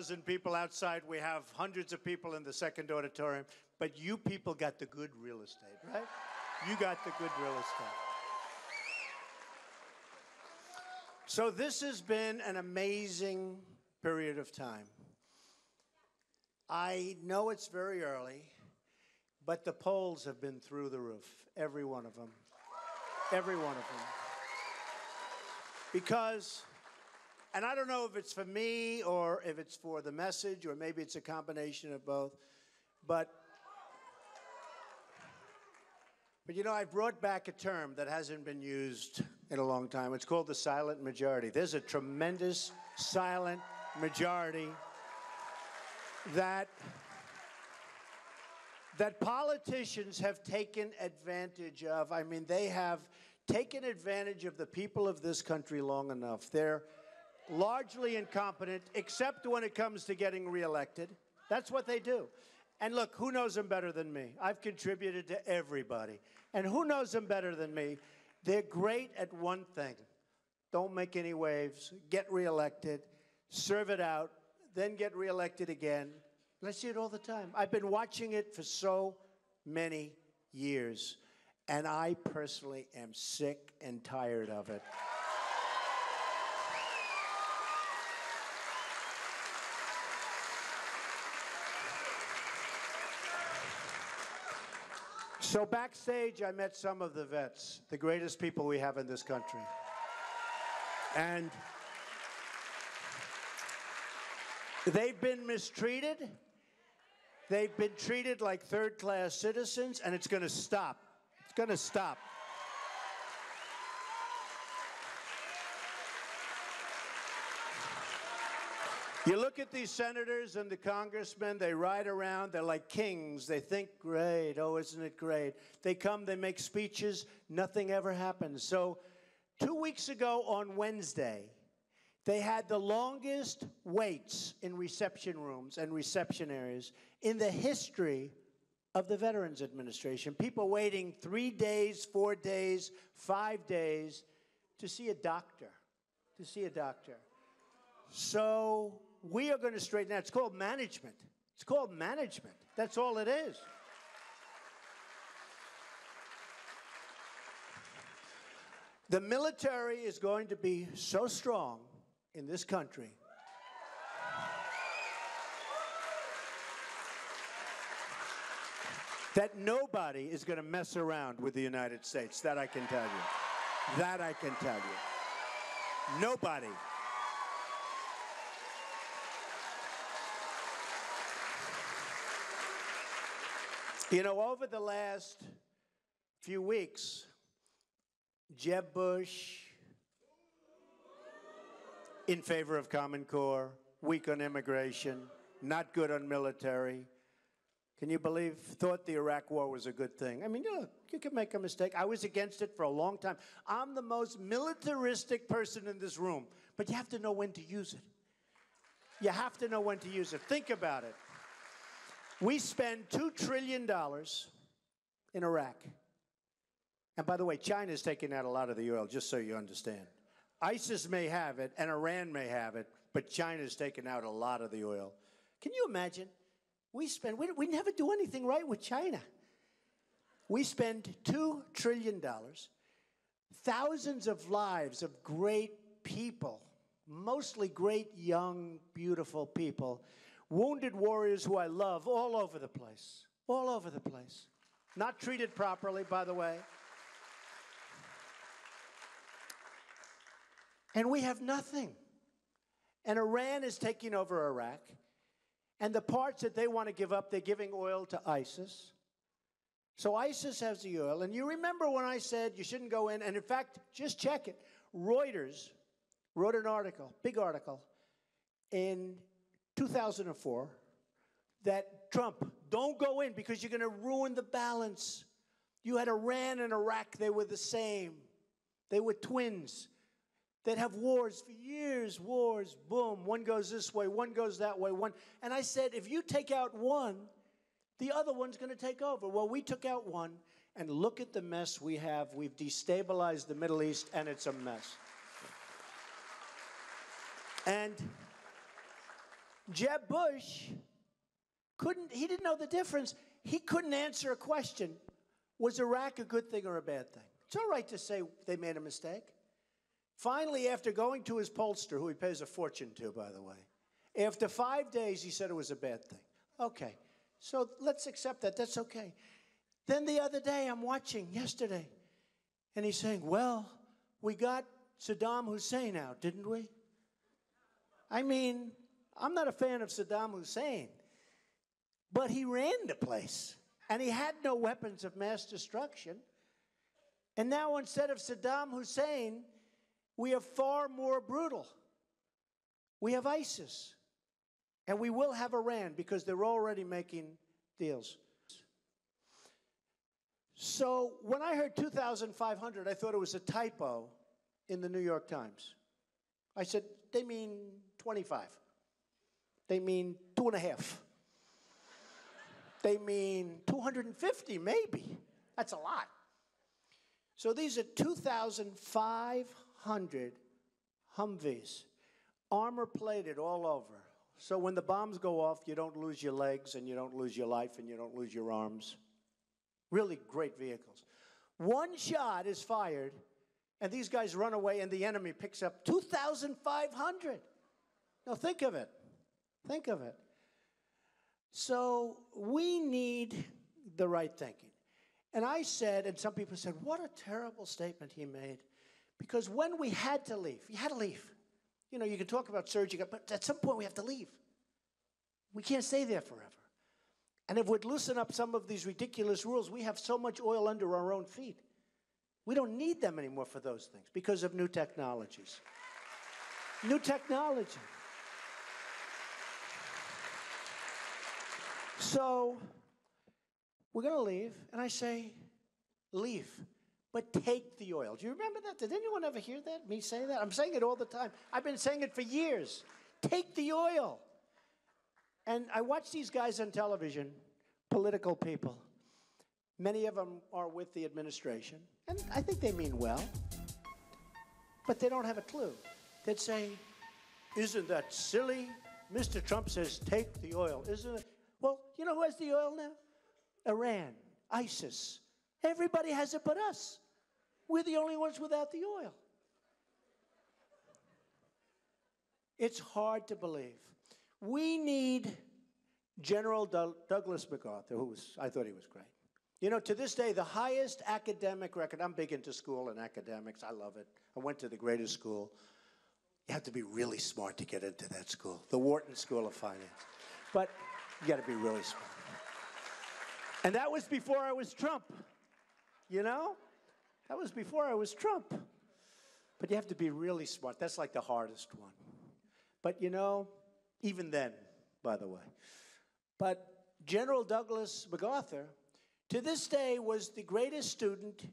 1,000 people outside. We have hundreds of people in the second auditorium. But you people got the good real estate, right? You got the good real estate. So this has been an amazing period of time. I know it's very early, but the polls have been through the roof, every one of them. Every one of them. Because, and I don't know if it's for me or if it's for the message or maybe it's a combination of both, but you know, I brought back a term that hasn't been used in a long time. It's called the silent majority. There's a tremendous silent majority that politicians have taken advantage of. I mean, they have taken advantage of the people of this country long enough. They're largely incompetent, except when it comes to getting reelected. That's what they do. And look, who knows them better than me? I've contributed to everybody. And who knows them better than me? They're great at one thing. Don't make any waves, get reelected, serve it out, then get reelected again. I see it all the time. I've been watching it for so many years, and I personally am sick and tired of it. So backstage, I met some of the vets, the greatest people we have in this country. And they've been mistreated. They've been treated like third-class citizens, and it's going to stop. It's going to stop. You look at these senators and the congressmen, they ride around, they're like kings. They think, great, oh, isn't it great? They come, they make speeches, nothing ever happens. So 2 weeks ago on Wednesday, they had the longest waits in reception rooms and reception areas in the history of the Veterans Administration. People waiting 3 days, 4 days, 5 days to see a doctor, So we are going to straighten that. It's called management. It's called management. That's all it is. The military is going to be so strong in this country that nobody is going to mess around with the United States. That I can tell you. That I can tell you. Nobody. You know, over the last few weeks, Jeb Bush, in favor of Common Core, weak on immigration, not good on military. Can you believe, thought the Iraq War was a good thing? I mean, look, you can make a mistake. I was against it for a long time. I'm the most militaristic person in this room, but you have to know when to use it. You have to know when to use it. Think about it. We spend $2 trillion in Iraq. And by the way, China's taking out a lot of the oil, just so you understand. ISIS may have it, and Iran may have it, but China's taking out a lot of the oil. Can you imagine? We never do anything right with China. We spend $2 trillion, thousands of lives of great people, mostly great, young, beautiful people, wounded warriors who I love all over the place, all over the place. Not treated properly, by the way. And we have nothing. And Iran is taking over Iraq. And the parts that they want to give up, they're giving oil to ISIS. So ISIS has the oil. And you remember when I said you shouldn't go in, and in fact, just check it. Reuters wrote an article, big article, in 2004, that Trump, don't go in because you're going to ruin the balance. You had Iran and Iraq, they were the same. They were twins. They'd have wars for years, wars, boom. One goes this way, one goes that way, one. And I said, if you take out one, the other one's going to take over. Well, we took out one, and look at the mess we have. We've destabilized the Middle East, and it's a mess. And Jeb Bush he didn't know the difference. He couldn't answer a question. Was Iraq a good thing or a bad thing? It's all right to say they made a mistake. Finally, after going to his pollster, who he pays a fortune to, by the way, after 5 days, he said it was a bad thing. Okay, so let's accept that. That's okay. Then the other day, I'm watching, yesterday, and he's saying, well, we got Saddam Hussein out, didn't we? I mean, I'm not a fan of Saddam Hussein, but he ran the place, and he had no weapons of mass destruction. And now instead of Saddam Hussein, we have far more brutal. We have ISIS. And we will have Iran because they're already making deals. So when I heard 2,500, I thought it was a typo in the New York Times. I said, they mean 25. They mean 2.5. They mean 250, maybe. That's a lot. So these are 2,500 Humvees, armor-plated all over. So when the bombs go off, you don't lose your legs, and you don't lose your life, and you don't lose your arms. Really great vehicles. One shot is fired, and these guys run away, and the enemy picks up 2,500. Now think of it. Think of it. So we need the right thinking. And I said, and some people said, what a terrible statement he made. Because when we had to leave, you had to leave. You know, you can talk about surging, but at some point we have to leave. We can't stay there forever. And if we'd loosen up some of these ridiculous rules, we have so much oil under our own feet. We don't need them anymore for those things because of new technologies. New technology. So we're going to leave, and I say, leave, but take the oil. Do you remember that? Did anyone ever hear that, me say that? I'm saying it all the time. I've been saying it for years. Take the oil. And I watch these guys on television, political people. Many of them are with the administration, and I think they mean well, but they don't have a clue. They'd say, isn't that silly? Mr. Trump says, take the oil. Isn't it? Well, you know who has the oil now? Iran, ISIS. Everybody has it but us. We're the only ones without the oil. It's hard to believe. We need General Douglas MacArthur, I thought he was great. You know, to this day, the highest academic record, I'm big into school and academics, I love it. I went to the greatest school. You have to be really smart to get into that school, the Wharton School of Finance. But you got to be really smart. And that was before I was Trump, you know? That was before I was Trump. But you have to be really smart. That's like the hardest one. But, you know, even then, by the way. But General Douglas MacArthur, to this day, was the greatest student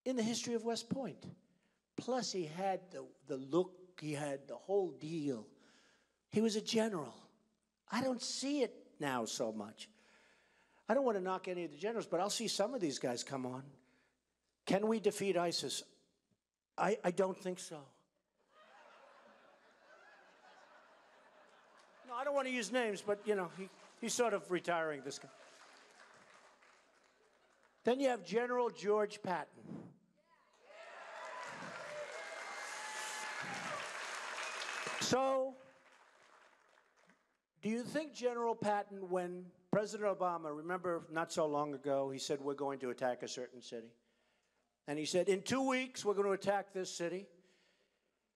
in the history of West Point. Plus, he had the look, he had the whole deal. He was a general. I don't see it now so much. I don't want to knock any of the generals, but I'll see some of these guys come on. Can we defeat ISIS? I don't think so. No, I don't want to use names, but, you know, he's sort of retiring, this guy. Then you have General George Patton. So, do you think General Patton, when President Obama, remember not so long ago, he said, we're going to attack a certain city. And he said, in 2 weeks, we're going to attack this city,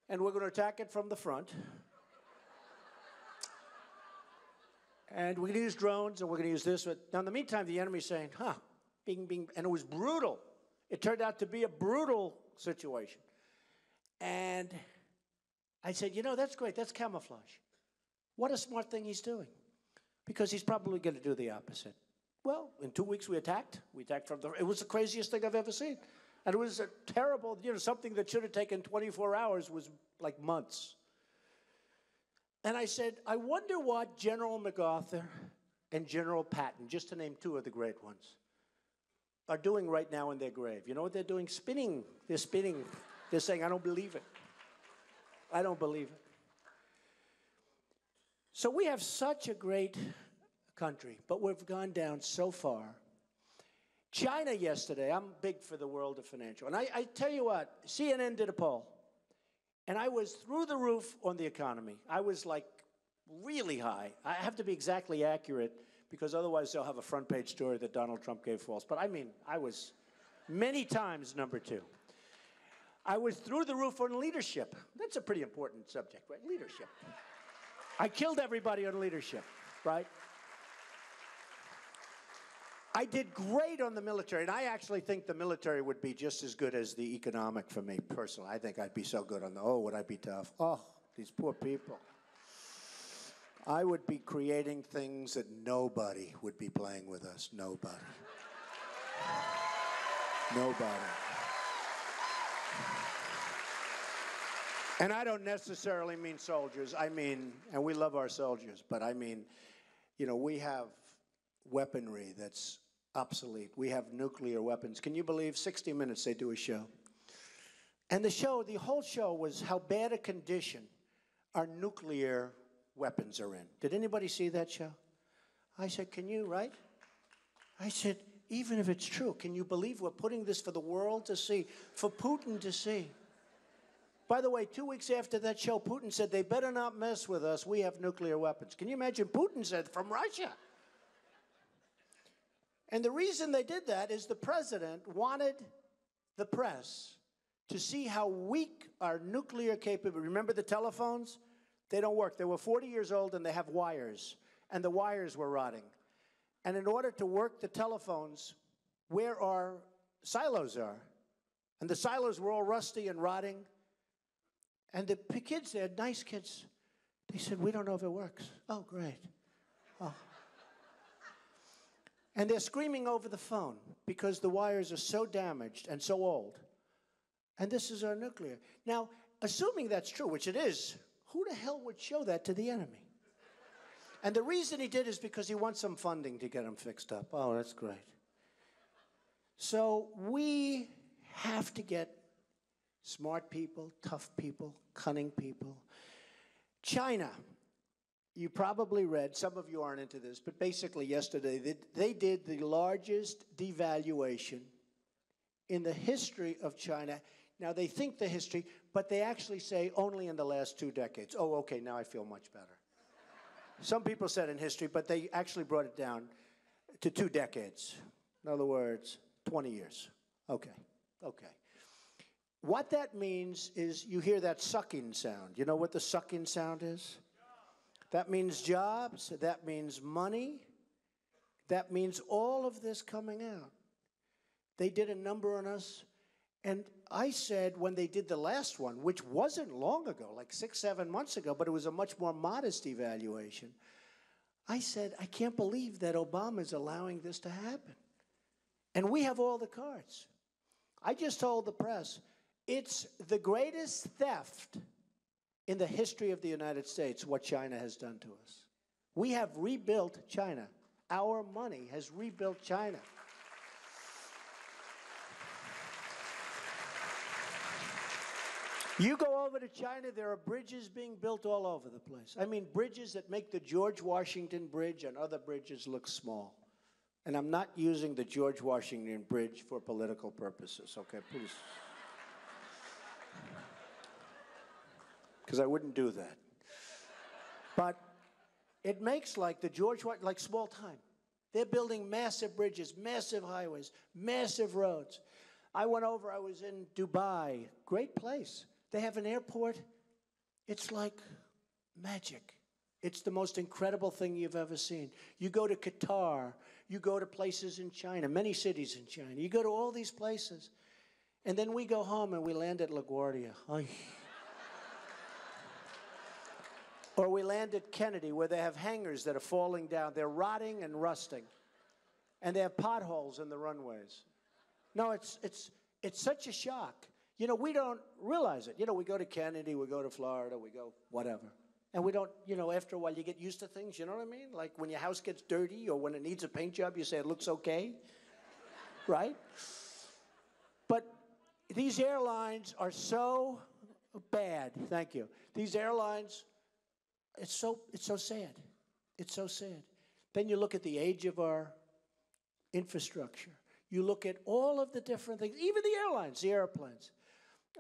and we're going to attack it from the front. And we're going to use drones, and we're going to use this. Now, in the meantime, the enemy's saying, bing, bing, and it was brutal. It turned out to be a brutal situation. And I said, you know, that's great. That's camouflage. What a smart thing he's doing. Because he's probably going to do the opposite. Well, in 2 weeks we attacked. We attacked from the... It was the craziest thing I've ever seen. And it was a terrible, you know, something that should have taken 24 hours was like months. And I said, I wonder what General MacArthur and General Patton, just to name two of the great ones, are doing right now in their grave. You know what they're doing? Spinning. They're spinning. They're saying, I don't believe it. I don't believe it. So we have such a great country, but we've gone down so far. China yesterday, I'm big for the world of financial. And I tell you what, CNN did a poll. And I was through the roof on the economy. I was like really high. I have to be exactly accurate because otherwise they'll have a front page story that Donald Trump gave false. But I mean, I was many times number 2. I was through the roof on leadership. That's a pretty important subject, right? Leadership. I killed everybody on leadership, right? I did great on the military, and I actually think the military would be just as good as the economic for me personally. I think I'd be so good on the, oh, would I be tough? Oh, these poor people. I would be creating things that nobody would be playing with us. Nobody. Nobody. And I don't necessarily mean soldiers. I mean, and we love our soldiers, but I mean, you know, we have weaponry that's obsolete. We have nuclear weapons. Can you believe 60 Minutes they do a show? And the whole show was how bad a condition our nuclear weapons are in. Did anybody see that show? I said, can you, right? I said, even if it's true, can you believe we're putting this for the world to see, for Putin to see? By the way, 2 weeks after that show, Putin said, they better not mess with us. We have nuclear weapons. Can you imagine? Putin said, from Russia. And the reason they did that is the president wanted the press to see how weak our nuclear capability. Remember the telephones? They don't work. They were 40 years old and they have wires. And the wires were rotting. And in order to work the telephones, where our silos are. And the silos were all rusty and rotting. And the kids there, nice kids, they said, we don't know if it works. Oh, great. Oh. And they're screaming over the phone because the wires are so damaged and so old. And this is our nuclear. Now, assuming that's true, which it is, who the hell would show that to the enemy? And the reason he did is because he wants some funding to get them fixed up. Oh, that's great. So we have to get smart people, tough people, cunning people. China. You probably read, some of you aren't into this, but basically yesterday they did the largest devaluation in the history of China. Now they think the history, but they actually say only in the last 2 decades. Oh, okay, now I feel much better. Some people said in history, but they actually brought it down to 2 decades. In other words, 20 years. Okay, okay. What that means is you hear that sucking sound. You know what the sucking sound is? That means jobs, that means money, that means all of this coming out. They did a number on us, and I said when they did the last one, which wasn't long ago, like 6, 7 months ago, but it was a much more modest evaluation, I said, I can't believe that Obama's allowing this to happen. And we have all the cards. I just told the press, it's the greatest theft in the history of the United States, what China has done to us. We have rebuilt China. Our money has rebuilt China. You go over to China, there are bridges being built all over the place. I mean, bridges that make the George Washington Bridge and other bridges look small. And I'm not using the George Washington Bridge for political purposes, okay, please. Because I wouldn't do that. But it makes like the like small time. They're building massive bridges, massive highways, massive roads. I went over, I was in Dubai, great place. They have an airport. It's like magic. It's the most incredible thing you've ever seen. You go to Qatar, you go to places in China, many cities in China. You go to all these places. And then we go home and we land at LaGuardia. Or we land at Kennedy, where they have hangars that are falling down. They're rotting and rusting. And they have potholes in the runways. No, it's such a shock. You know, we don't realize it. You know, we go to Kennedy, we go to Florida, we go whatever. And we don't, you know, after a while you get used to things, you know what I mean? Like when your house gets dirty or when it needs a paint job, you say it looks okay, right? But these airlines are so bad, thank you. These airlines it's so sad. It's so sad. Then you look at the age of our infrastructure. You look at all of the different things, even the airlines, the airplanes.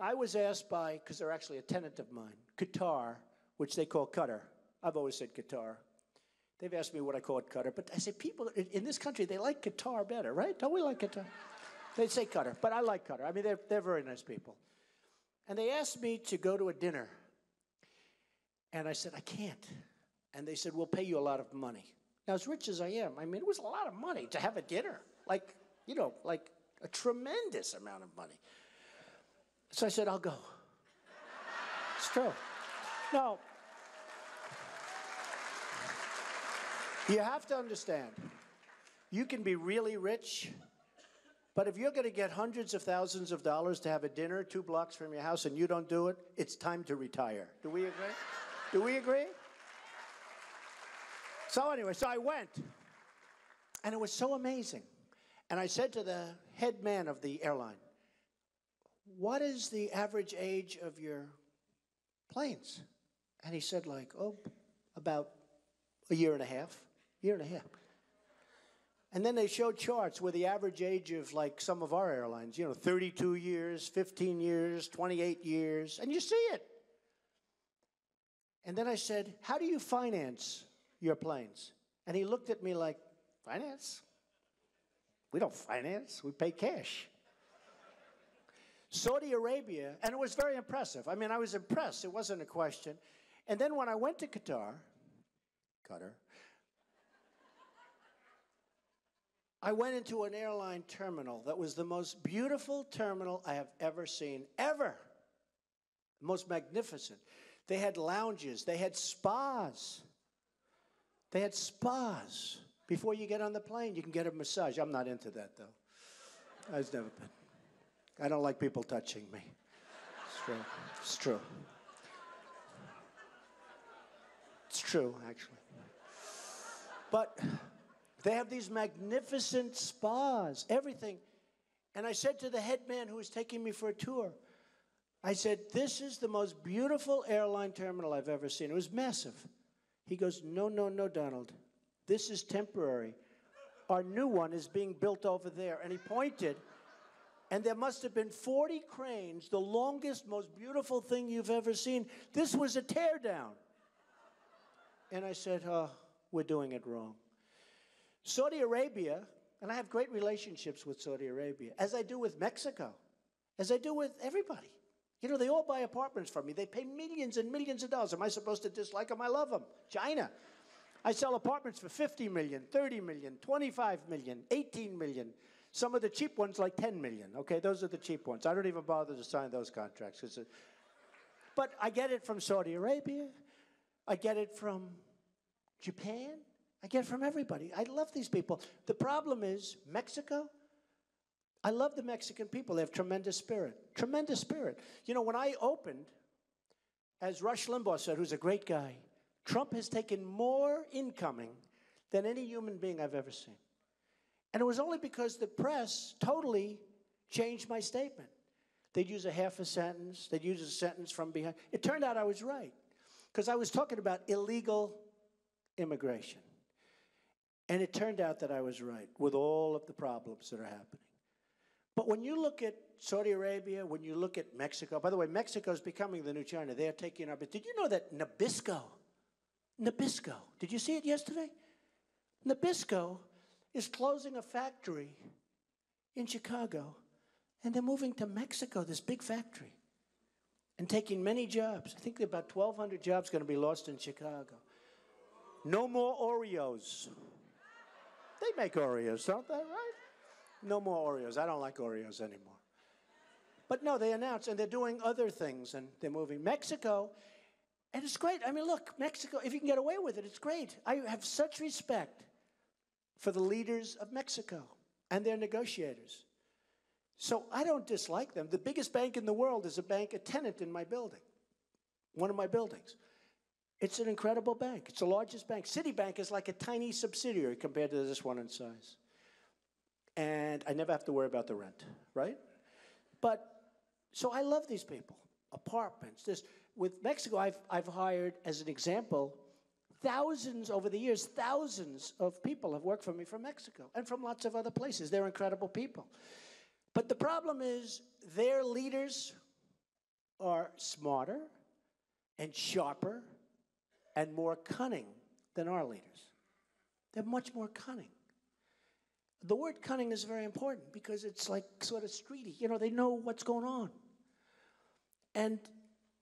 I was asked by, because they're actually a tenant of mine, Qatar, which they call Qatar. I've always said Qatar. They've asked me what I call it Qatar, but I say people in this country, they like Qatar better, right? Don't we like Qatar? They say Qatar, but I like Qatar. I mean, they're very nice people. And they asked me to go to a dinner. And I said, I can't. And they said, we'll pay you a lot of money. Now, as rich as I am, I mean, it was a lot of money to have a dinner. Like, you know, like a tremendous amount of money. So I said, I'll go. It's true. No. You have to understand, you can be really rich, but if you're going to get hundreds of thousands of dollars to have a dinner 2 blocks from your house and you don't do it, it's time to retire. Do we agree? Do we agree? So anyway, so I went, and it was so amazing. And I said to the head man of the airline, what is the average age of your planes? And he said, like, oh, about a year and a half. And then they showed charts where the average age of, like, some of our airlines, you know, 32 years, 15 years, 28 years, and you see it. And then I said, how do you finance your planes? And he looked at me like, finance? We don't finance, we pay cash. Saudi Arabia, and it was very impressive. I mean, I was impressed. It wasn't a question. And then when I went to Qatar, I went into an airline terminal that was the most beautiful terminal I have ever seen, ever. Most magnificent. They had lounges. They had spas. They had spas. Before you get on the plane, you can get a massage. I'm not into that, though. I've never been. I don't like people touching me. It's true. It's true. It's true, actually. But they have these magnificent spas, everything. And I said to the head man who was taking me for a tour, I said, this is the most beautiful airline terminal I've ever seen. It was massive. He goes, no, Donald. This is temporary. Our new one is being built over there. And he pointed, and there must have been 40 cranes, the longest, most beautiful thing you've ever seen. This was a teardown. And I said, oh, we're doing it wrong. Saudi Arabia, and I have great relationships with Saudi Arabia, as I do with Mexico, as I do with everybody. You know, they all buy apartments from me. They pay millions and millions of dollars. Am I supposed to dislike them? I love them. China. I sell apartments for $50 million, $30 million, $25 million, $18 million. Some of the cheap ones like $10 million. Okay, those are the cheap ones. I don't even bother to sign those contracts. But I get it from Saudi Arabia. I get it from Japan. I get it from everybody. I love these people. The problem is Mexico. I love the Mexican people. They have tremendous spirit. Tremendous spirit. You know, when I opened, as Rush Limbaugh said, who's a great guy, Trump has taken more incoming than any human being I've ever seen. And it was only because the press totally changed my statement. They'd use a half a sentence. They'd use a sentence from behind. It turned out I was right, because I was talking about illegal immigration. And it turned out that I was right with all of the problems that are happening. But when you look at Saudi Arabia, when you look at Mexico, by the way, Mexico is becoming the new China. They are taking our, but did you know that Nabisco, did you see it yesterday? Nabisco is closing a factory in Chicago, and they're moving to Mexico, this big factory, and taking many jobs. I think about 1,200 jobs going to be lost in Chicago. No more Oreos. They make Oreos, don't they, right? No more Oreos. I don't like Oreos anymore. But no, they announced, and they're doing other things, and they're moving. Mexico, and it's great. I mean, look, Mexico, if you can get away with it, it's great. I have such respect for the leaders of Mexico and their negotiators. So I don't dislike them. The biggest bank in the world is a tenant in my building, one of my buildings. It's an incredible bank. It's the largest bank. Citibank is like a tiny subsidiary compared to this one in size. And I never have to worry about the rent, right? But, so I love these people. Apartments. With Mexico, I've hired, as an example, thousands, over the years, thousands of people have worked for me from Mexico and from lots of other places. They're incredible people. But the problem is their leaders are smarter and sharper and more cunning than our leaders. They're much more cunning. The word cunning is very important because it's like sort of streety. You know, they know what's going on. And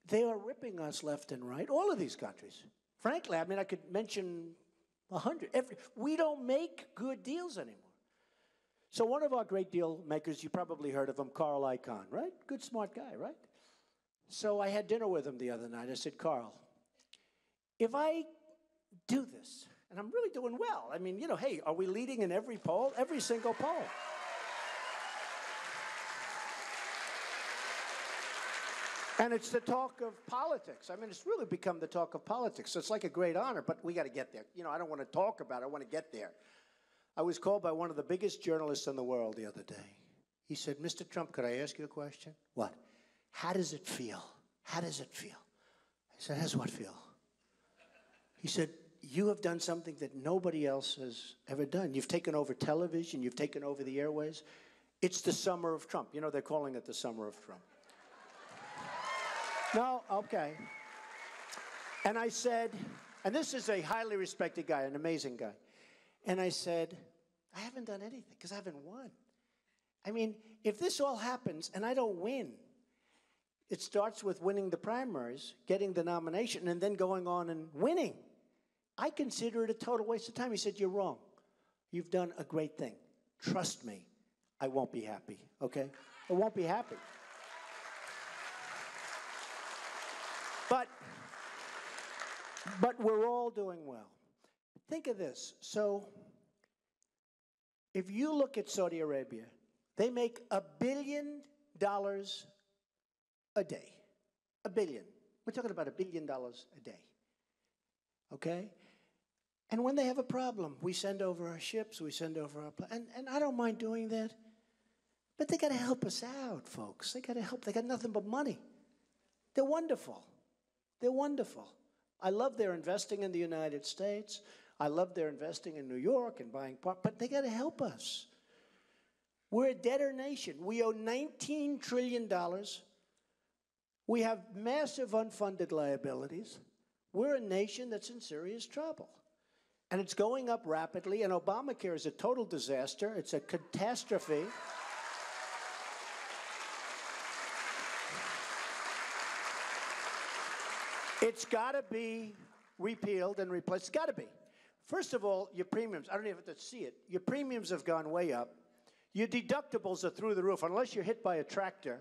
they are ripping us left and right, all of these countries. Frankly, I mean, I could mention 100. We don't make good deals anymore. So one of our great deal makers, you probably heard of him, Carl Icahn, right? Good, smart guy, right? So I had dinner with him the other night. I said, Carl, if I do this, and I'm really doing well. I mean, you know, hey, are we leading in every poll? Every single poll. And it's the talk of politics. I mean, it's really become the talk of politics. So it's like a great honor, but we got to get there. You know, I don't want to talk about it. I want to get there. I was called by one of the biggest journalists in the world the other day. He said, Mr. Trump, could I ask you a question? What? How does it feel? How does it feel? I said, how does what feel? He said, you have done something that nobody else has ever done. You've taken over television. You've taken over the airways. It's the summer of Trump. You know, they're calling it the summer of Trump. No, okay. And I said, and this is a highly respected guy, an amazing guy. And I said, I haven't done anything because I haven't won. I mean, if this all happens and I don't win, it starts with winning the primaries, getting the nomination, and then going on and winning. I consider it a total waste of time. He said, you're wrong. You've done a great thing. Trust me, I won't be happy, okay? I won't be happy. But we're all doing well. Think of this. So if you look at Saudi Arabia, they make $1 billion a day. $1 billion. We're talking about $1 billion a day. Okay? And when they have a problem, we send over our ships, we send over our... And I don't mind doing that. But they got to help us out, folks. They got to help. They got nothing but money. They're wonderful. They're wonderful. I love their investing in the United States. I love their investing in New York and buying parts. But they got to help us. We're a debtor nation. We owe $19 trillion. We have massive unfunded liabilities. We're a nation that's in serious trouble. And it's going up rapidly, and Obamacare is a total disaster. It's a catastrophe. It's got to be repealed and replaced. It's got to be. First of all, your premiums, I don't even have to see it. Your premiums have gone way up. Your deductibles are through the roof, unless you're hit by a tractor,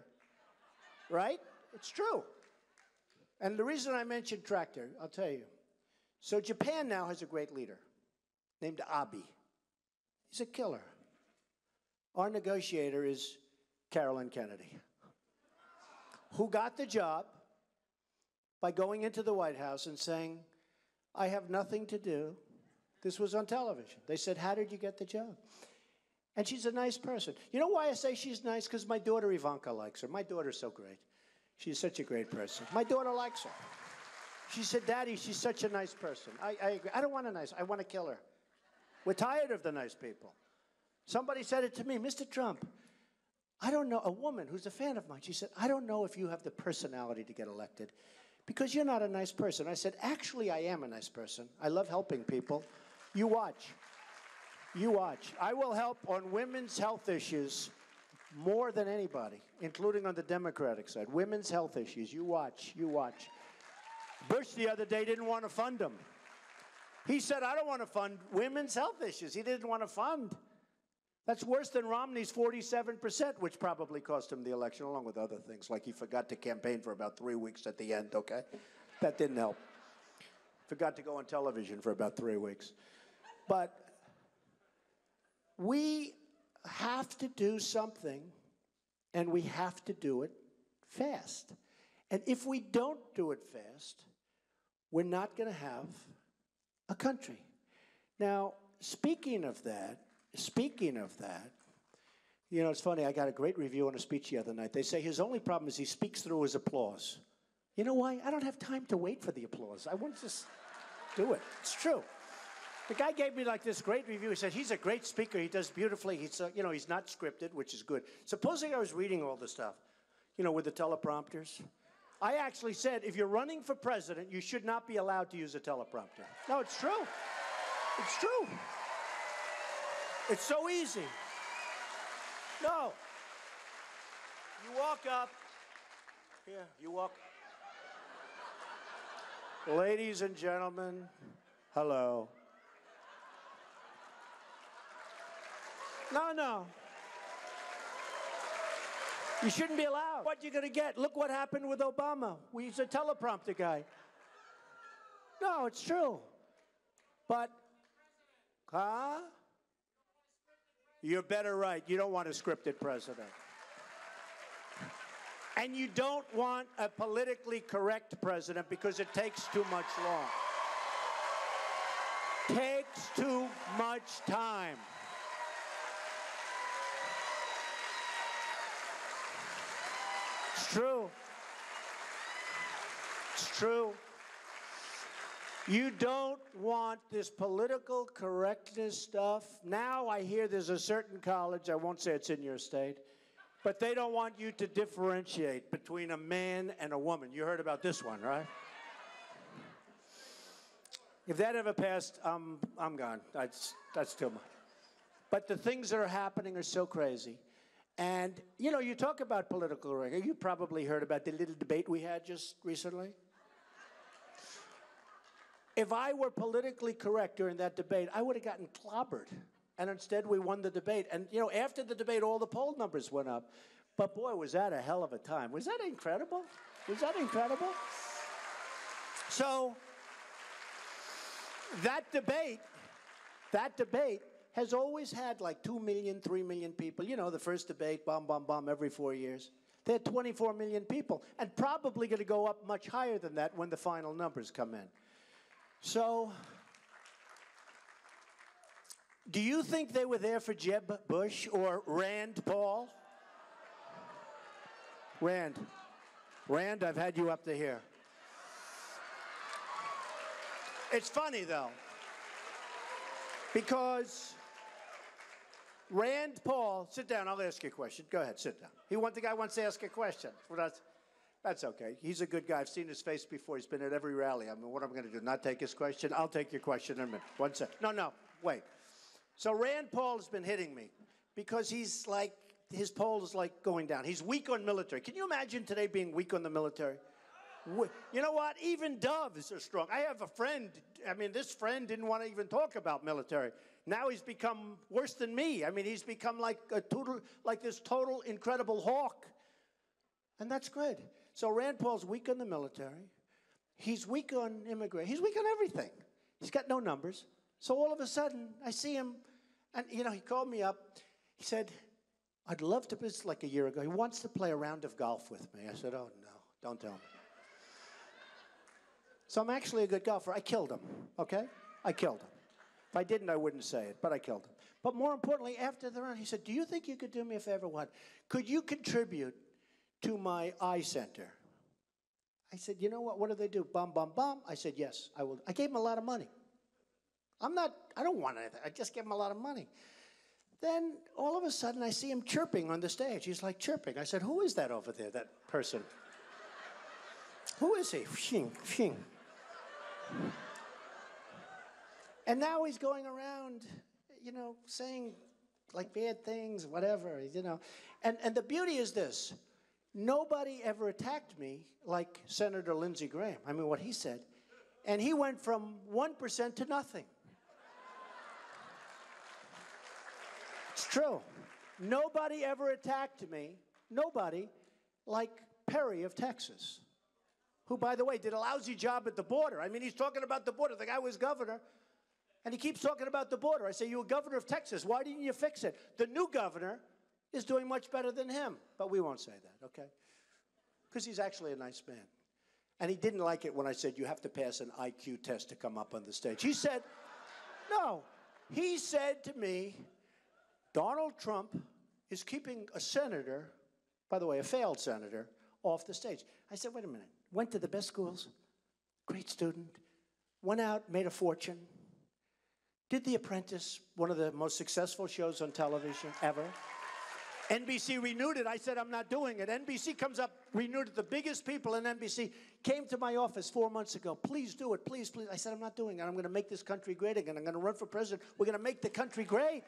right? It's true. And the reason I mentioned tractor, I'll tell you. So Japan now has a great leader named Abe. He's a killer. Our negotiator is Carolyn Kennedy, who got the job by going into the White House and saying, I have nothing to do. This was on television. They said, how did you get the job? And she's a nice person. You know why I say she's nice? Because my daughter Ivanka likes her. My daughter's so great. She's such a great person. My daughter likes her. She said, Daddy, she's such a nice person. I agree. I don't want a nice, I want to kill her. We're tired of the nice people. Somebody said it to me, Mr. Trump, I don't know, a woman who's a fan of mine, she said, I don't know if you have the personality to get elected because you're not a nice person. I said, actually, I am a nice person. I love helping people. You watch. You watch. I will help on women's health issues more than anybody, including on the Democratic side. Women's health issues. You watch. You watch. Bush the other day didn't want to fund them. He said, I don't want to fund women's health issues. He didn't want to fund. That's worse than Romney's 47%, which probably cost him the election, along with other things, like he forgot to campaign for about 3 weeks at the end, okay? That didn't help. Forgot to go on television for about 3 weeks. But we have to do something, and we have to do it fast. And if we don't do it fast, we're not going to have a country. Now, speaking of that, you know, it's funny, I got a great review on a speech the other night. They say his only problem is he speaks through his applause. You know why? I don't have time to wait for the applause. I want to just... Do it. It's true. The guy gave me like this great review. He said, he's a great speaker. He does beautifully. He's, you know, he's not scripted, which is good. Supposing I was reading all the stuff, you know, with the teleprompters. I actually said, if you're running for president, you should not be allowed to use a teleprompter. No, it's true. It's true. It's so easy. No. You walk up. Here, you walk. Ladies and gentlemen, hello. No. You shouldn't be allowed. What you gonna get? Look what happened with Obama. He's a teleprompter guy. No, it's true. But, huh? You're better right. You don't want a scripted president. And you don't want a politically correct president because it takes too much long. Takes too much time. It's true. It's true. You don't want this political correctness stuff. Now I hear there's a certain college, I won't say it's in your state, but they don't want you to differentiate between a man and a woman. You heard about this one, right? If that ever passed, I'm gone. That's too much. But the things that are happening are so crazy. And, you know, you talk about political rigor. You probably heard about the little debate we had just recently. If I were politically correct during that debate, I would have gotten clobbered. And instead, we won the debate. And, you know, after the debate, all the poll numbers went up. But, boy, was that a hell of a time. Was that incredible? Was that incredible? So, that debate has always had like 2 million, 3 million people. You know, the first debate, bomb, every 4 years. They had 24 million people, and probably going to go up much higher than that when the final numbers come in. So, do you think they were there for Jeb Bush or Rand Paul? Rand, I've had you up to here. It's funny, though, because Rand Paul, sit down, I'll ask you a question. Go ahead, sit down. The guy wants to ask a question. Well, that's okay. He's a good guy. I've seen his face before. He's been at every rally. I mean, what am I going to do, not take his question? I'll take your question in a minute. One sec. No, wait. So Rand Paul has been hitting me because he's like, his poll is like going down. He's weak on military. Can you imagine today being weak on the military? You know what? Even Dove is so strong. I have a friend. I mean, this friend didn't want to even talk about military. Now he's become worse than me. I mean, he's become like this total incredible hawk. And that's good. So Rand Paul's weak on the military. He's weak on immigration. He's weak on everything. He's got no numbers. So all of a sudden, I see him, and, you know, he called me up. He said, I'd love to, this is like a year ago, he wants to play a round of golf with me. I said, oh, no, don't tell me. So I'm actually a good golfer. I killed him, okay? I killed him. If I didn't, I wouldn't say it, but I killed him. But more importantly, after the round, he said, do you think you could do me a favor? What? Could you contribute to my eye center? I said, you know what do they do? Bum. I said, yes, I will. I gave him a lot of money. I don't want anything. I just gave him a lot of money. Then all of a sudden, I see him chirping on the stage. He's like chirping. I said, who is that over there, that person? Who is he? Phing. And now he's going around, you know, saying like bad things, whatever, you know. And the beauty is this. Nobody ever attacked me like Senator Lindsey Graham. I mean, what he said. And he went from 1% to nothing. It's true. Nobody ever attacked me, nobody, like Perry of Texas, who, by the way, did a lousy job at the border. I mean, he's talking about the border. The guy was governor, and he keeps talking about the border. I say, you were governor of Texas. Why didn't you fix it? The new governor is doing much better than him. But we won't say that, okay? Because he's actually a nice man. And he didn't like it when I said, you have to pass an IQ test to come up on the stage. He said, no. He said to me, Donald Trump is keeping a senator, by the way, a failed senator, off the stage. I said, wait a minute. Went to the best schools, great student, went out, made a fortune, did The Apprentice, one of the most successful shows on television ever. NBC renewed it. I said, I'm not doing it. NBC comes up, renewed it. The biggest people in NBC came to my office 4 months ago. Please do it, please, please. I said, I'm not doing it. I'm going to make this country great again. I'm going to run for president. We're going to make the country great.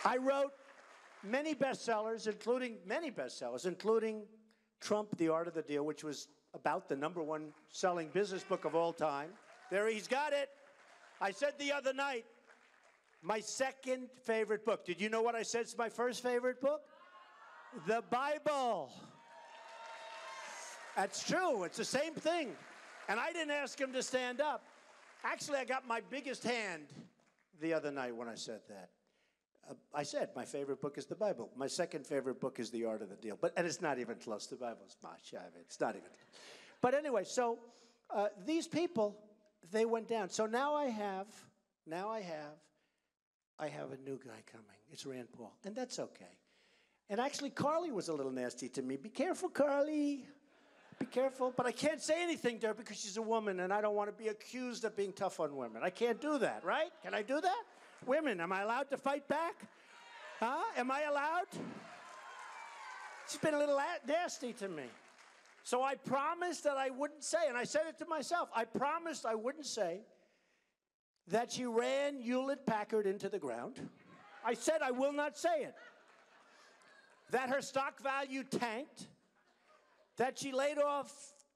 I wrote many bestsellers, including Trump, The Art of the Deal, which was about the #1 selling business book of all time. There, he's got it. I said the other night, my second favorite book. Did you know what I said is my first favorite book? The Bible. That's true. It's the same thing. And I didn't ask him to stand up. Actually, I got my biggest hand the other night when I said that. I said my favorite book is the Bible. My second favorite book is The Art of the Deal. And it's not even close. The Bible's much. It's not even close. But anyway, so these people, they went down. So now I have a new guy coming. It's Rand Paul. And that's okay. And actually, Carly was a little nasty to me. Be careful, Carly. Be careful. But I can't say anything to her because she's a woman, and I don't want to be accused of being tough on women. I can't do that, right? Can I do that? Women, am I allowed to fight back? Huh? Am I allowed? She's been a little nasty to me. So I promised that I wouldn't say, and I said it to myself, I promised I wouldn't say that she ran Hewlett Packard into the ground. I said I will not say it. That her stock value tanked, that she laid off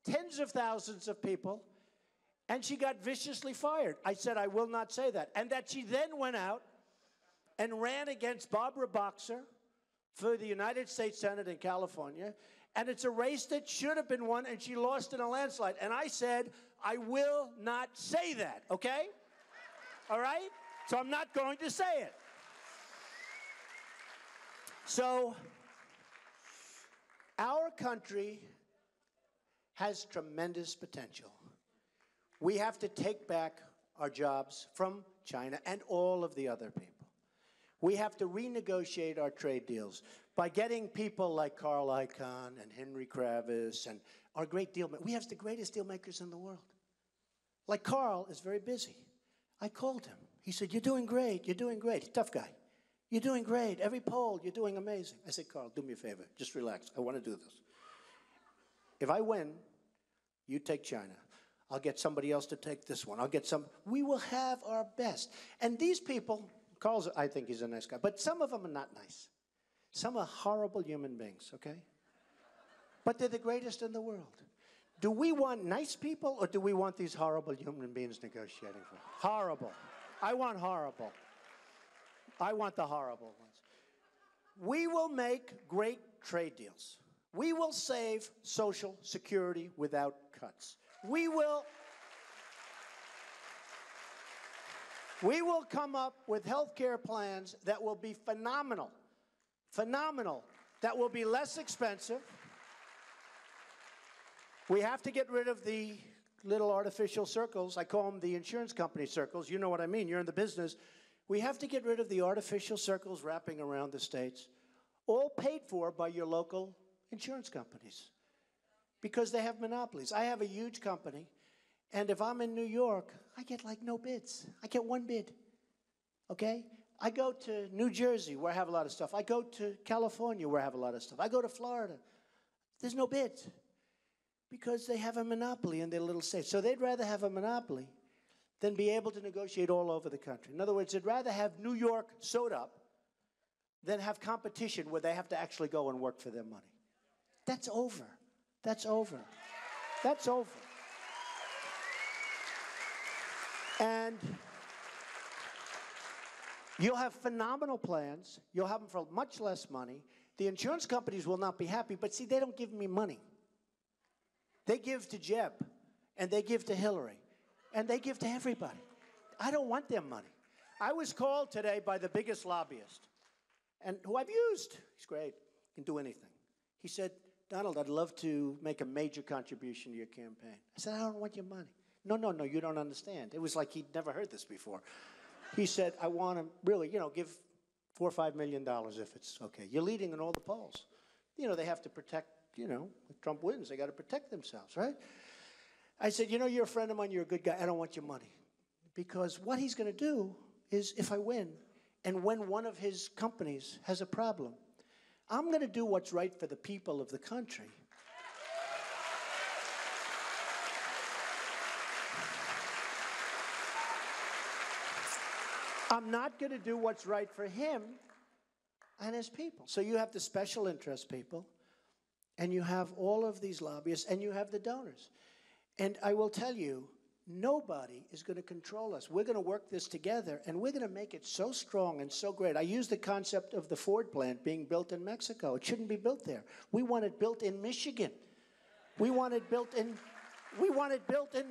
tens of thousands of people, and she got viciously fired. I said I will not say that. And that she then went out and ran against Barbara Boxer for the United States Senate in California, and it's a race that should have been won, and she lost in a landslide. And I said, I will not say that, okay? All right? So I'm not going to say it. So our country has tremendous potential. We have to take back our jobs from China and all of the other people. We have to renegotiate our trade deals by getting people like Carl Icahn and Henry Kravis and our great deal makers. We have the greatest deal makers in the world. Like Carl is very busy. I called him. He said, you're doing great. You're doing great. Tough guy. You're doing great. Every poll, you're doing amazing. I said, Carl, do me a favor. Just relax. I want to do this. If I win, you take China. I'll get somebody else to take this one. We will have our best. And these people, Carl's, I think he's a nice guy, but some of them are not nice. Some are horrible human beings, okay? But they're the greatest in the world. Do we want nice people, or do we want these horrible human beings negotiating for us? Horrible. I want horrible. I want the horrible ones. We will make great trade deals. We will save Social Security without cuts. We will come up with health care plans that will be phenomenal, that will be less expensive. We have to get rid of the little artificial circles. I call them the insurance company circles. You know what I mean. You're in the business. We have to get rid of the artificial circles wrapping around the states, all paid for by your local insurance companies, because they have monopolies. I have a huge company, and if I'm in New York, I get like no bids. I get one bid, okay? I go to New Jersey, where I have a lot of stuff. I go to California, where I have a lot of stuff. I go to Florida. There's no bids, because they have a monopoly in their little states. So they'd rather have a monopoly than be able to negotiate all over the country. In other words, they'd rather have New York sewed up than have competition where they have to actually go and work for their money. That's over. That's over. That's over. And you'll have phenomenal plans. You'll have them for much less money. The insurance companies will not be happy, but see, they don't give me money. They give to Jeb, and they give to Hillary, and they give to everybody. I don't want their money. I was called today by the biggest lobbyist, and who I've used. He's great. Can do anything. He said, Donald, I'd love to make a major contribution to your campaign. I said, I don't want your money. No, you don't understand. It was like he'd never heard this before. He said, I want to really, give $4 or $5 million if it's okay. You're leading in all the polls. They have to protect, if Trump wins, they got to protect themselves, right? I said, you know, you're a friend of mine, you're a good guy, I don't want your money. Because what he's going to do is, if I win, and when one of his companies has a problem, I'm going to do what's right for the people of the country. I'm not going to do what's right for him and his people. So you have the special interest people, and you have all of these lobbyists, and you have the donors. And I will tell you, nobody is going to control us. We're going to work this together, and we're going to make it so strong and so great. I use the concept of the Ford plant being built in Mexico. It shouldn't be built there. We want it built in Michigan. We want it built in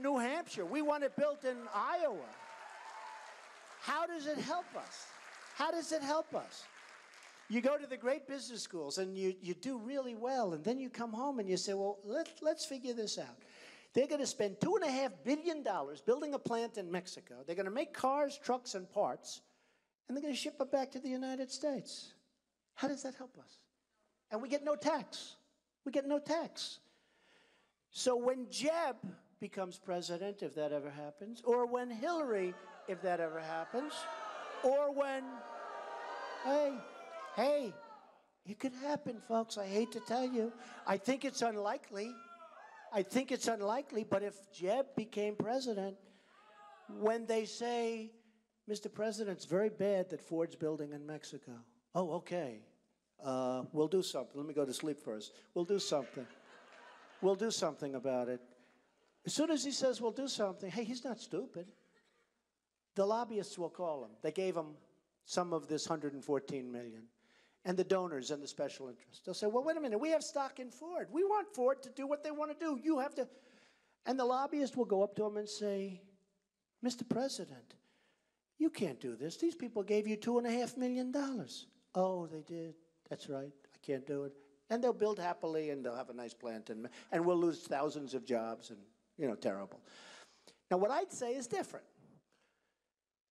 New Hampshire. We want it built in Iowa. How does it help us? How does it help us? You go to the great business schools, and you do really well, and then you come home and you say, well, let's figure this out. They're going to spend $2.5 billion building a plant in Mexico. They're going to make cars, trucks, and parts, and they're going to ship them back to the United States. How does that help us? And we get no tax. We get no tax. So when Jeb becomes president, if that ever happens, or when Hillary, if that ever happens, or when, hey, it could happen, folks. I hate to tell you. I think it's unlikely. But if Jeb became president, when they say, Mr. President, it's very bad that Ford's building in Mexico. Oh, okay. We'll do something. Let me go to sleep first. We'll do something. We'll do something about it. As soon as he says we'll do something, hey, he's not stupid. The lobbyists will call him. They gave him some of this $114 million. And the donors and the special interests. They'll say, well, wait a minute, we have stock in Ford. We want Ford to do what they want to do. You have to. And the lobbyist will go up to him and say, Mr. President, you can't do this. These people gave you $2.5 million. Oh, they did. That's right. I can't do it. And they'll build happily, and they'll have a nice plant, and we'll lose thousands of jobs, and, you know, terrible. Now, what I'd say is different.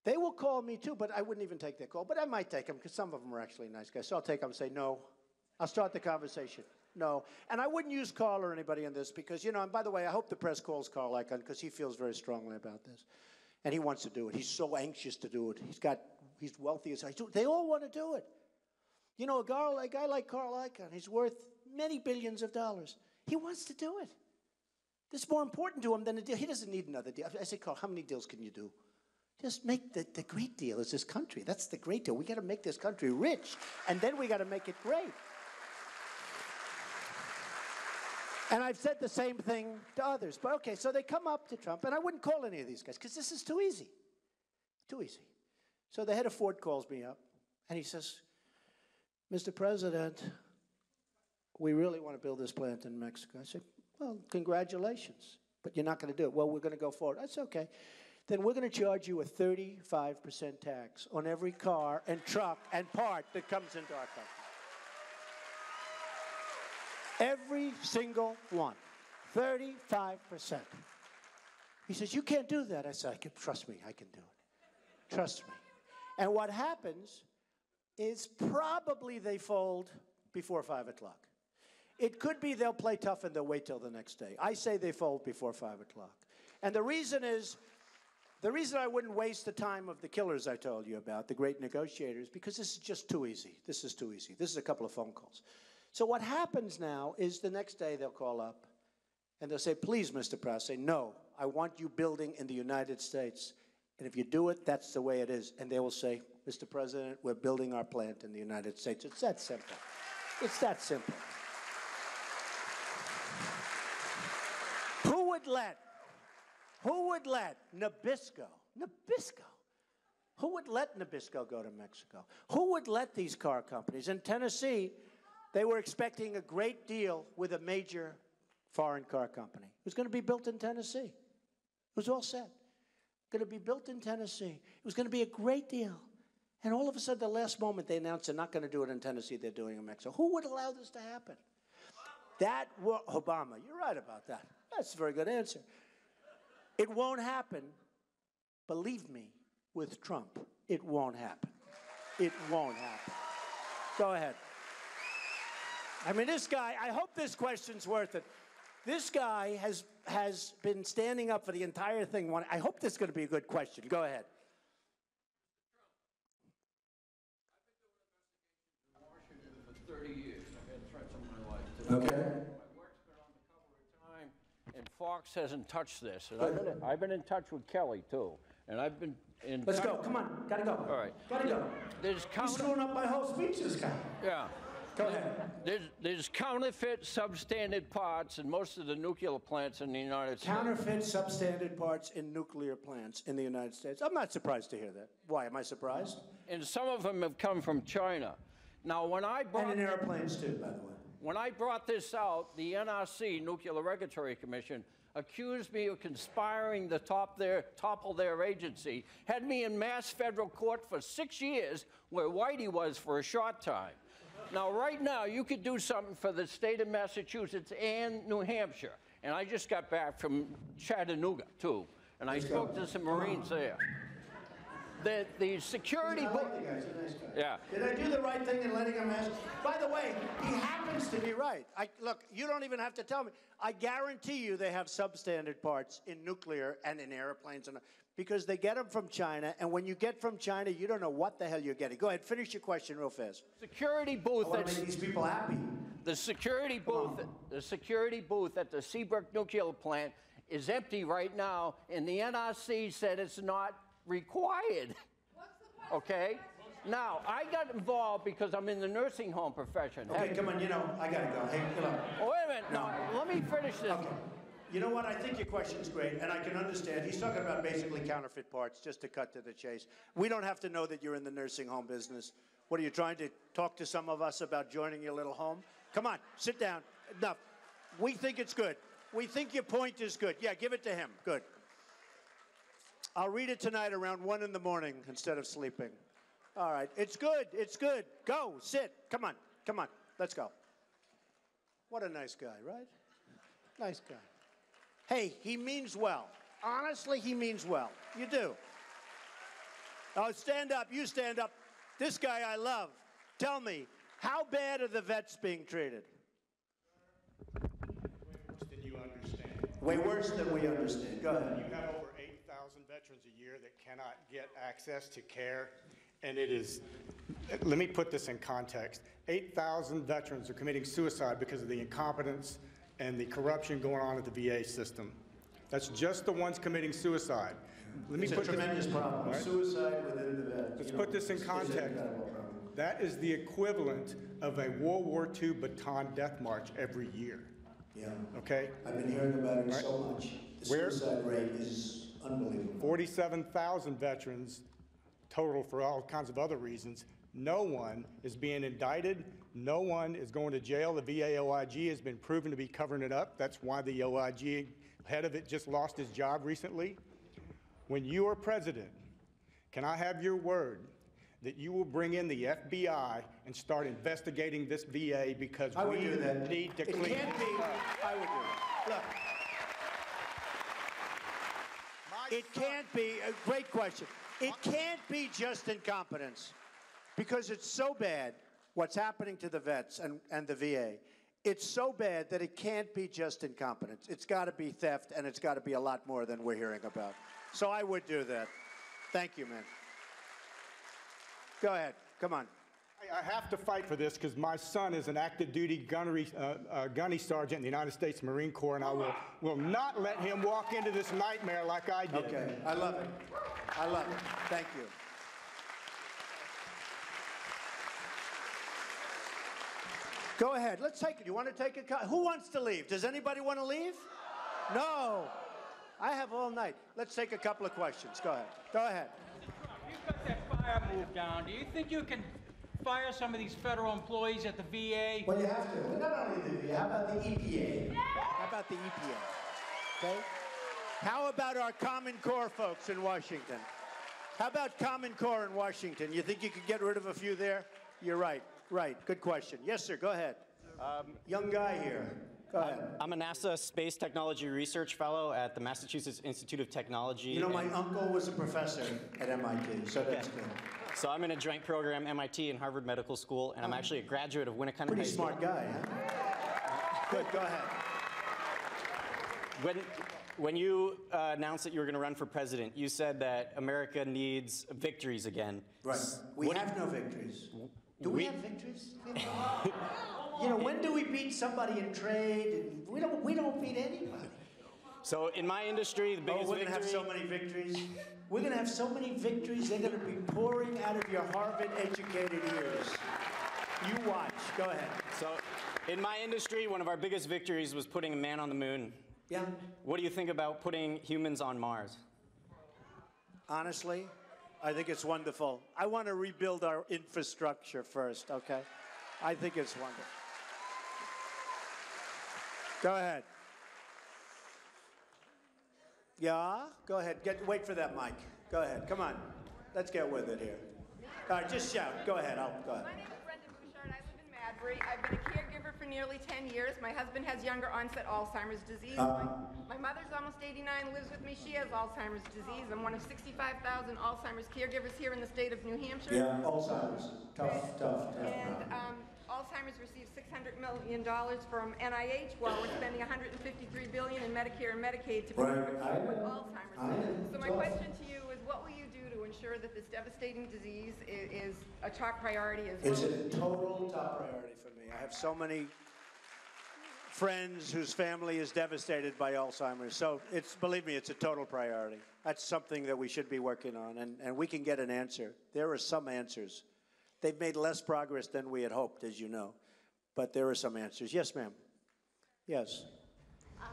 They will call me too, but I wouldn't even take their call. But I might take them, because some of them are actually nice guys. So I'll take them and say, no. I'll start the conversation. No. And I wouldn't use Carl or anybody in this, because, you know, and by the way, I hope the press calls Carl Icahn, because he feels very strongly about this. And he wants to do it. He's so anxious to do it. He's wealthy as I do. They all want to do it. You know, a guy like Carl Icahn, he's worth many billions of dollars. He wants to do it. This is more important to him than a deal. He doesn't need another deal. I say, Carl, how many deals can you do? Just make the great deal is this country. That's the great deal. We got to make this country rich, and then we got to make it great. And I've said the same thing to others. But okay, so they come up to Trump, and I wouldn't call any of these guys, because this is too easy. Too easy. So the head of Ford calls me up, and he says, Mr. President, we really want to build this plant in Mexico. I said, well, congratulations, but you're not going to do it. Well, we're going to go forward. That's okay. Then we're going to charge you a 35% tax on every car and truck and part that comes into our country. Every single one. 35%. He says, you can't do that. I said, trust me, I can do it. Trust me. And what happens is probably they fold before 5 o'clock. It could be they'll play tough and they'll wait till the next day. I say they fold before 5 o'clock. And the reason I wouldn't waste the time of the killers I told you about, the great negotiators, because this is just too easy. This is too easy. This is a couple of phone calls. So what happens now is the next day they'll call up and they'll say, please, Mr. President, say, no, I want you building in the United States. And if you do it, that's the way it is. And they will say, Mr. President, we're building our plant in the United States. It's that simple. It's that simple. Who would let Nabisco, who would let Nabisco go to Mexico? Who would let these car companies? In Tennessee, they were expecting a great deal with a major foreign car company. It was going to be built in Tennessee. It was all set. Going to be built in Tennessee. It was going to be a great deal. And all of a sudden, the last moment, they announced they're not going to do it in Tennessee, they're doing it in Mexico. Who would allow this to happen? Obama. You're right about that. That's a very good answer. It won't happen, believe me, with Trump. It won't happen. It won't happen. Go ahead. I mean, this guy, I hope this question's worth it. This guy has been standing up for the entire thing. I hope this is going to be a good question. Go ahead. Okay. My work's been on the cover of Time, and Fox hasn't touched this. And I've been in touch with Kelly, too. And I've been in Let's go. Come on. Gotta go. All right. Gotta go. There's You're screwing up my whole speech, this guy. Yeah. Go ahead. There's counterfeit substandard parts in most of the nuclear plants in the United States. Counterfeit substandard parts in nuclear plants in the United States. I'm not surprised to hear that. Why? Am I surprised? And some of them have come from China. Now, when I brought... And in airplanes, too, by the way. When I brought this out, the R-S-C, Nuclear Regulatory Commission, accused me of conspiring to topple their agency, had me in mass federal court for 6 years, where Whitey was for a short time. Now, right now, you could do something for the state of Massachusetts and New Hampshire. And I just got back from Chattanooga, too. And I spoke to some Marines there. The security... I like the guy. He's a nice guy. Yeah. Did I do the right thing in letting him ask? By the way, he happens to be right. Look, you don't even have to tell me. I guarantee you they have substandard parts in nuclear and in airplanes, because they get them from China, and when you get from China, you don't know what the hell you're getting. Go ahead, finish your question real fast. Security booth... I want to make these people happy. The security booth at the Seabrook nuclear plant is empty right now, and the R-S-C said it's not required. Okay? Now, I got involved because I'm in the nursing home profession. Okay, come on, I gotta go. Hey, come on. Oh, wait a minute. No, let me finish this. Okay. You know what? I think your question's great, and I can understand. He's talking about basically counterfeit parts, just to cut to the chase. We don't have to know that you're in the nursing home business. What, are you trying to talk to some of us about joining your little home? Come on, sit down. Enough. We think it's good. We think your point is good. Yeah, give it to him. Good. I'll read it tonight around 1 in the morning instead of sleeping. All right. It's good. It's good. Go. Sit. Come on. Come on. Let's go. What a nice guy, right? Nice guy. Hey, he means well. Honestly, he means well. You do. Oh, stand up. You stand up. This guy I love. Tell me, how bad are the vets being treated? Way worse than we understand. Go ahead. You have over 8,000 veterans a year that cannot get access to care, and it is, let me put this in context. 8,000 veterans are committing suicide because of the incompetence and the corruption going on at the VA system. That's just the ones committing suicide. It's a tremendous problem. Right? Suicide within the VA. Let's put this in context. That is the equivalent of a World War II baton death march every year. Yeah. Okay? I've been hearing about it so much. The suicide rate is unbelievable. 47,000 veterans total for all kinds of other reasons. No one is being indicted. No one is going to jail. The VA OIG has been proven to be covering it up. That's why the OIG head of it just lost his job recently. When you are president, can I have your word that you will bring in the FBI and start investigating this VA, because we need to clean it up? I would do that. Look, it can't be, a great question. It can't be just incompetence, because it's so bad what's happening to the vets and the VA. It's so bad that it can't be just incompetence. It's got to be theft, and it's got to be a lot more than we're hearing about. So I would do that. Thank you, man. Go ahead. Come on. I have to fight for this because my son is an active duty gunny sergeant in the United States Marine Corps, and I will not let him walk into this nightmare like I did. Okay. I love it. I love it. Thank you. Go ahead. Let's take it. You want to take a who wants to leave? Does anybody want to leave? No. I have all night. Let's take a couple of questions. Go ahead. Go ahead. You've got that fire move down. Do you think you can fire some of these federal employees at the VA? Well, you have to. But not only the VA. How about the EPA? How about the EPA? Okay. How about our Common Core folks in Washington? How about Common Core in Washington? You think you could get rid of a few there? You're right. Right. Good question. Yes, sir. Go ahead. Young guy here. Go ahead. I'm a NASA Space Technology Research Fellow at the Massachusetts Institute of Technology. You know, my uncle was a professor at MIT, so that's good. So I'm in a joint program, MIT and Harvard Medical School, and I'm actually a graduate of Winnicott High School. Pretty smart guy, huh? Good. Go ahead. When you announced that you were going to run for president, you said that America needs victories again. Right. We have no victories. Do we have victories? You know, when do we beat somebody in trade? And we don't beat anybody. So in my industry, the biggest we're going to have so many victories. We're going to have so many victories, they're going to be pouring out of your Harvard-educated ears. You watch. Go ahead. So in my industry, one of our biggest victories was putting a man on the moon. Yeah. What do you think about putting humans on Mars? Honestly, I think it's wonderful. I want to rebuild our infrastructure first, okay? I think it's wonderful. Go ahead. Yeah? Go ahead. Wait for that mic. Go ahead. Come on. Let's get with it here. All right, just shout. Go ahead. Go ahead. My name is Brenda Bouchard. I live in Madbury. I've been a caregiver for nearly 10 years. My husband has younger onset Alzheimer's disease. My mother's almost 89, lives with me. She has Alzheimer's disease. I'm one of 65,000 Alzheimer's caregivers here in the state of New Hampshire. Yeah, Alzheimer's. Tough. And Alzheimer's receives $600 million from NIH, while we're spending $153 billion in Medicare and Medicaid to prevent with Alzheimer's. So my question to you is, what will you do to ensure that this devastating disease is a top priority as well? It's a total top priority for me. I have so many friends whose family is devastated by Alzheimer's. So believe me, it's a total priority. That's something that we should be working on, and we can get an answer. There are some answers. They've made less progress than we had hoped, as you know, but there are some answers. Yes, ma'am. Yes. I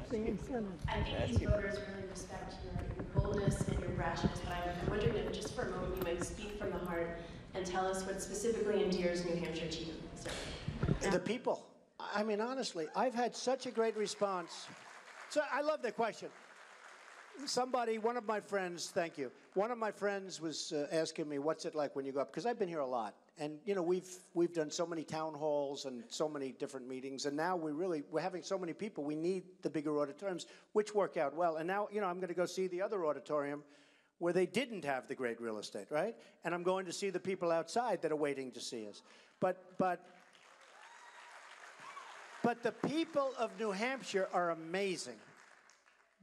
think these voters really respect your boldness and your brashness, but I'm wondering if just for a moment you might speak from the heart and tell us what specifically endears New Hampshire to you, sir. The people. I mean, honestly, I've had such a great response. So I love that question. One of my friends, thank you. One of my friends was asking me, what's it like when you go up? Because I've been here a lot. And, you know, we've done so many town halls and so many different meetings. And now we're having so many people. We need the bigger auditoriums, which work out well. And now, you know, I'm going to go see the other auditorium where they didn't have the great real estate, right? And I'm going to see the people outside that are waiting to see us. But the people of New Hampshire are amazing.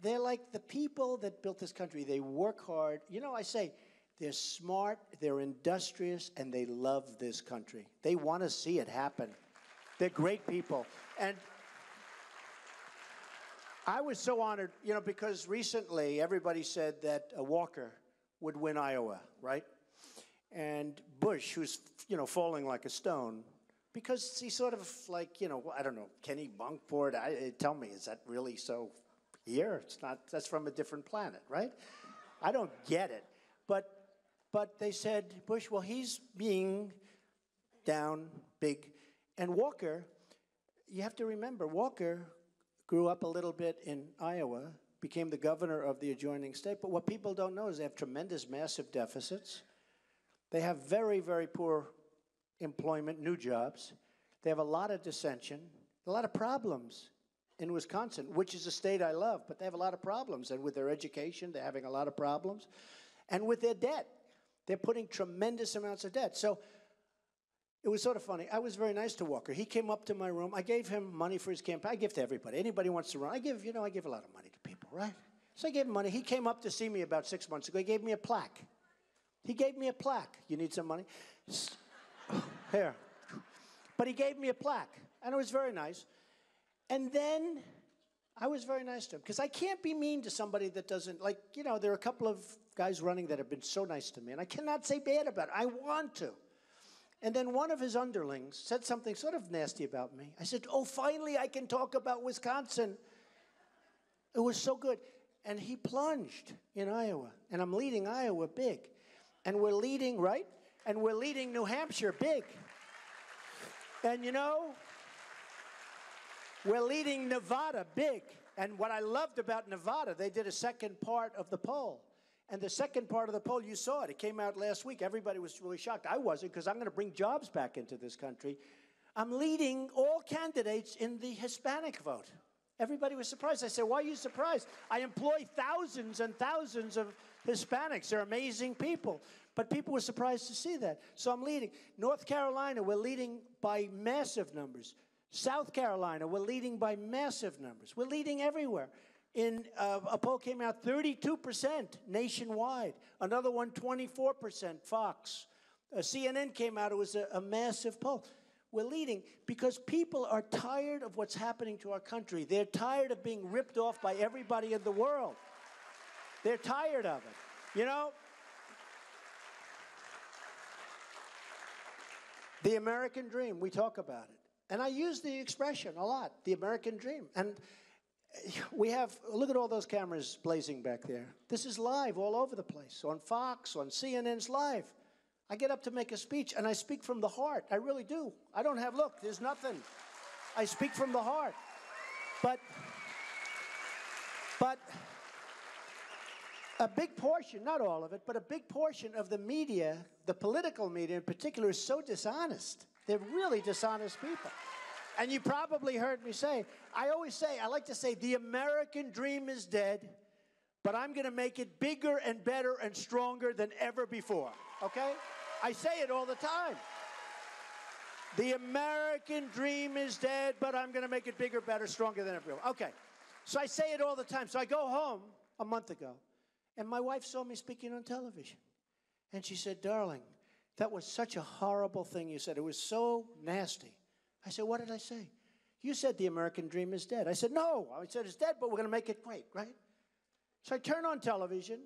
They're like the people that built this country. They work hard. You know, I say they're smart, they're industrious, and they love this country. They want to see it happen. They're great people. And I was so honored, you know, because recently everybody said that Walker would win Iowa, right? And Bush, who's, you know, falling like a stone, because he's sort of like, you know, I don't know, Kenny Bunkport. Tell me, is that really so here? It's not. That's from a different planet, right? I don't get it. But they said, Bush, well, he's being down big. And Walker, you have to remember, Walker grew up a little bit in Iowa, became the governor of the adjoining state. But what people don't know is they have tremendous, massive deficits. They have very, very poor employment, new jobs. They have a lot of dissension, a lot of problems in Wisconsin, which is a state I love, but they have a lot of problems. And with their education, they're having a lot of problems. And with their debt, they're putting tremendous amounts of debt. So it was sort of funny. I was very nice to Walker. He came up to my room. I gave him money for his campaign. I give to everybody. Anybody who wants to run, I give a lot of money to people, right? So I gave him money. He came up to see me about 6 months ago. He gave me a plaque. He gave me a plaque. You need some money? Here. But he gave me a plaque, and it was very nice. And then I was very nice to him, because I can't be mean to somebody that doesn't, like, you know, there are a couple of guys running that have been so nice to me, and I cannot say bad about it. I want to. And then one of his underlings said something sort of nasty about me. I said, oh, finally I can talk about Wisconsin. It was so good. And he plunged in Iowa, and I'm leading Iowa big. And we're leading, right? And we're leading New Hampshire big. And, you know, we're leading Nevada big. And what I loved about Nevada, they did a second part of the poll. And the second part of the poll, you saw it. It came out last week. Everybody was really shocked. I wasn't, because I'm going to bring jobs back into this country. I'm leading all candidates in the Hispanic vote. Everybody was surprised. I said, why are you surprised? I employ thousands and thousands of Hispanics. They're amazing people. But people were surprised to see that. So I'm leading. North Carolina, we're leading by massive numbers. South Carolina, we're leading by massive numbers. We're leading everywhere. A poll came out 32% nationwide. Another one, 24%, Fox. CNN came out, it was a massive poll. We're leading because people are tired of what's happening to our country. They're tired of being ripped off by everybody in the world. They're tired of it. You know, the American dream, we talk about it. And I use the expression a lot, the American dream. And we have, look at all those cameras blazing back there. This is live all over the place, on Fox, on CNN's live. I get up to make a speech, and I speak from the heart. I really do. I don't have, look, there's nothing. I speak from the heart. But a big portion, not all of it, but a big portion of the media, the political media in particular, is so dishonest. They're really dishonest people. And you probably heard me say, I like to say, the American dream is dead, but I'm going to make it bigger and better and stronger than ever before, okay? I say it all the time. The American dream is dead, but I'm going to make it bigger, better, stronger than ever before. Okay, so I say it all the time. So I go home a month ago, and my wife saw me speaking on television. And she said, darling, that was such a horrible thing you said. It was so nasty. I said, what did I say? You said the American dream is dead. I said, no. I said it's dead, but we're going to make it great, right? So I turn on television,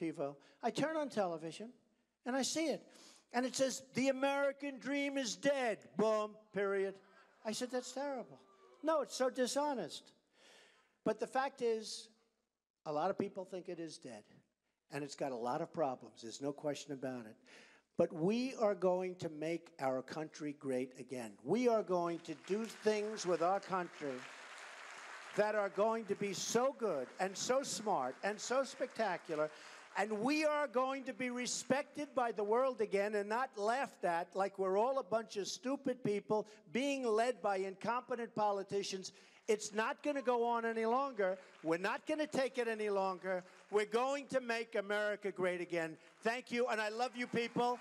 TiVo. I turn on television, and I see it. And it says, the American dream is dead. Boom, period. I said, that's terrible. No, it's so dishonest. But the fact is, a lot of people think it is dead. And it's got a lot of problems. There's no question about it. But we are going to make our country great again. We are going to do things with our country that are going to be so good and so smart and so spectacular. And we are going to be respected by the world again and not laughed at like we're all a bunch of stupid people being led by incompetent politicians. It's not going to go on any longer. We're not going to take it any longer. We're going to make America great again. Thank you, and I love you people.